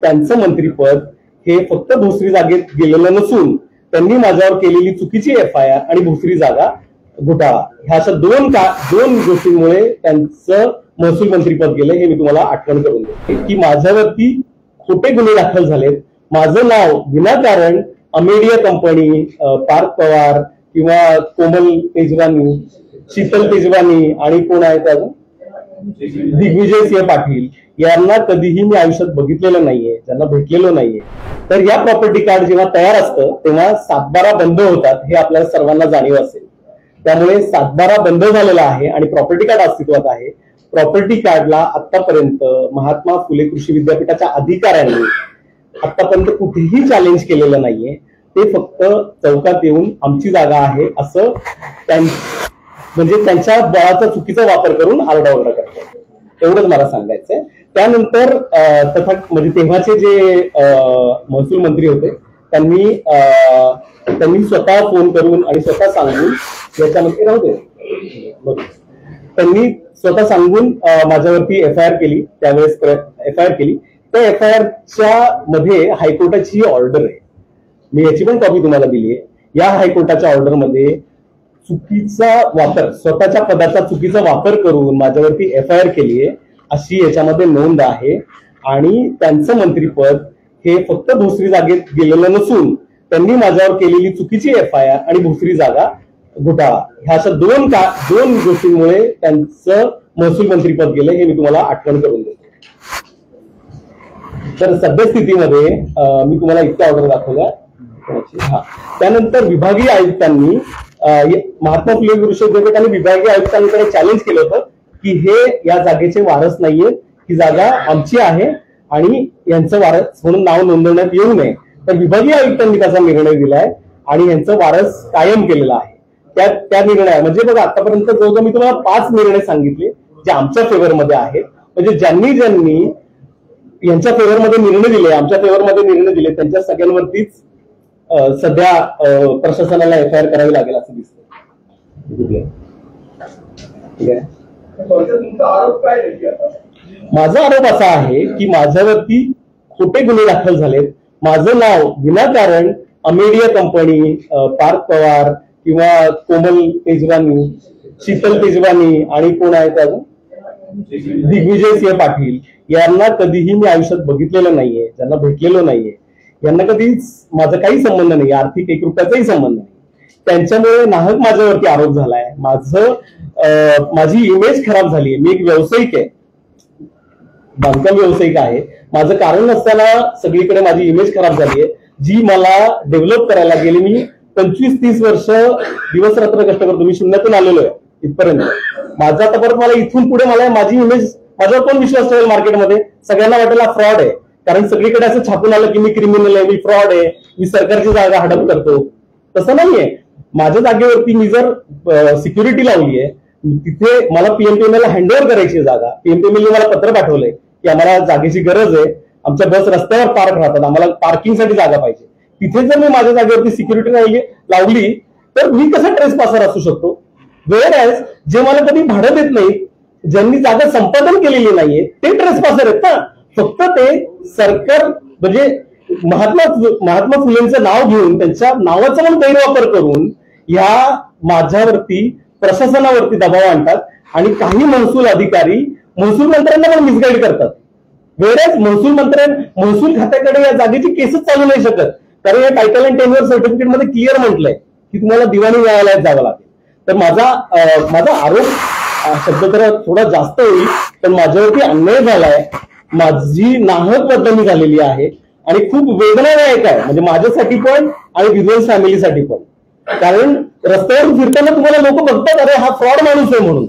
त्यांचं मंत्रीपद हे फक्त भोसरी जागेत गेलेलं नसून त्यांनी माझ्यावर केलेली चुकीची FIR आणि भोसरी जागा घोटाळा ह्या अशा दोन गोष्टींमुळे त्यांचं महसूल मंत्रीपद गेलं हे मी तुम्हाला आठवण करून देतो की माझ्यावरती खोटे गुन्हे दाखल झालेत. माझं नाव विनाकारण अमेडिया कंपनी, पार्थ पवार किंवा कोमल तेजवानी, शीतल तेजवानी आणि कोण आहेत अजून दिग्विजय सिंह पाटील यांना कधीही मी आयुष्यात बघितलेलं नाहीये, त्यांना भेटलेलो नाहीये. तर या प्रॉपर्टी कार्ड जेव्हा तयार असतं तेव्हा 7/12 बंद होतात हे आपल्याला सर्वांना जाणीव असेल. त्यामुळे 7/12 बंद झालेला आहे आणि प्रॉपर्टी कार्ड अस्तित्वात आहे. प्रॉपर्टी कार्डला आतापर्यंत महात्मा फुले कृषी विद्यापीठाच्या अधिकाऱ्यांनी आतापर्यंत कुठेही चॅलेंज केलेलं नाहीये. ते फक्त चौकात येऊन आमची जागा आहे असं म्हणजे त्यांच्या बळाचा चुकीचा वापर करून आरडाओरडा करतात. एवढंच मला सांगायचंय. त्यानंतर म्हणजे तेव्हाचे जे महसूल मंत्री होते त्यांनी स्वतः फोन करून आणि स्वतः सांगून याच्यामध्ये राहू दे त्यांनी स्वतः सांगून माझ्यावरती FIR केली. त्यावेळेस FIR केली. त्या FIRच्या मध्ये हायकोर्टाची ऑर्डर आहे. मी याची पण कॉपी तुम्हाला दिली आहे. या हायकोर्टाच्या ऑर्डरमध्ये चुकीचा वापर, स्वतःच्या पदाचा चुकीचा वापर करून माझ्यावरती FIR केली आहे अशी याच्यामध्ये नोंद आहे. आणि त्यांचं मंत्रीपद हे फक्त भोसरी जागेत गेलेलं नसून त्यांनी माझ्यावर केलेली चुकीची FIR आणि भोसरी जागा घोटाळा ह्या अशा दोन गोष्टींमुळे त्यांचं महसूल मंत्रीपद गेलं हे मी तुम्हाला आठवण करून देतो. तर सद्यस्थितीमध्ये मी तुम्हाला इतक्या ऑर्डर दाखवल्या. त्यानंतर विभागीय आयुक्तांनी महात्मा फुले कृषी विद्यापीठाने विभागीय आयुक्तांकडे चॅलेंज केलं होतं की हे या जागेचे वारस नाहीये, ही जागा आमची आहे आणि यांचं वारस म्हणून नाव नोंदवण्यात येऊ नये. तर विभागीय आयुक्तांनी त्याचा निर्णय दिलाय आणि यांचं वारस कायम केलेला आहे. त्या निर्णय म्हणजे बघा आतापर्यंत जवळजवळ मी तुम्हाला 5 निर्णय सांगितले जे आमच्या फेवरमध्ये आहेत. म्हणजे ज्यांनी यांच्या फेवरमध्ये निर्णय दिले, आमच्या फेवरमध्ये निर्णय दिले, त्यांच्या सगळ्यांवरतीच सध्या प्रशासनाला FIR करावी लागेल असं दिसतं. माझा आरोप असा आहे की माझ्यावरती खोटे गुन्हे दाखल झालेत. माझं नाव विनाकारण अमेडिया कंपनी, पार्थ पवार किंवा कोमल तेजवानी, शीतल तेजवानी आणि कोण आहेत अजून दिग्विजय सिंह पाटील यांना कधीही मी आयुष्यात बघितलेलं नाहीये, त्यांना भेटलेलो नाहीये. यांना कधीच माझा काही संबंध नाही, आर्थिक 1 रुपयाचाही संबंध नाही. त्यांच्यामुळे नाहक माझ्यावरती आरोप झालाय. माझी इमेज खराब झाली आहे. मी एक व्यावसायिक आहे, बांधकाम व्यावसायिक आहे. माझं कारण नसताना सगळीकडे माझी इमेज खराब झाली आहे जी मला डेव्हलप करायला गेली. मी 25-30 वर्ष दिवस रात्र कष्ट करतो. मी शून्यातून आलेलो आहे इथपर्यंत. माझा आता परत मला इथून पुढे मला माझी इमेज, माझ्यावर कोण विश्वास ठेवेल मार्केटमध्ये? सगळ्यांना वाटेल हा फ्रॉड आहे. कारण सगळीकडे असं छापून आलं की मी क्रिमिनल आहे, मी फ्रॉड आहे, मी सरकारची जागा हडप करतो. तसं नाहीये. माझ्या जागेवरती मी जर सिक्युरिटी लावली आहे, तिथे मला PMPML ला हँडओव्हर करायची जागा. PMPML मला पत्र पाठवलंय की आम्हाला जागेची गरज आहे, आमच्या बस रस्त्यावर पार्क राहतात, आम्हाला पार्किंगसाठी जागा पाहिजे. तिथे जर मी माझ्या जागेवरती सिक्युरिटी लावली तर मी कसं ट्रेसपासर असू शकतो? वेळेस जे मला कधी भाडं देत नाही, ज्यांनी जागा संपादन केलेली नाहीये ते ट्रेसपासर आहेत ना. फक्त ते सरकार म्हणजे महात्मा फुलेंचं नाव घेऊन त्यांच्या नावाचा पण गैरवापर करून ह्या माझ्यावरती प्रशासनावरती दबाव आणतात आणि काही महसूल अधिकारी महसूल मंत्र्यांना पण मिसगाईड करतात. वेळेस महसूल खात्याकडे या जागेची केसच चालू नाही शकत, कारण या टायटल अँड टेन्युअर सर्टिफिकेट मध्ये क्लिअर म्हटलंय की तुम्हाला दिवाणी न्यायालयात जावं लागेल. तर माझा आरोप शब्द तर थोडा जास्त होईल, पण माझ्यावरती अन्याय झालाय, माझी नाहक बदनामी झालेली आहे आणि खूप वेदनादायक आहे. म्हणजे माझ्यासाठी पण आणि विद्वांस फॅमिलीसाठी पण. कारण रस्त्यावर फिरताना तुम्हाला लोक बघतात अरे हा फ्रॉड माणूस आहे म्हणून.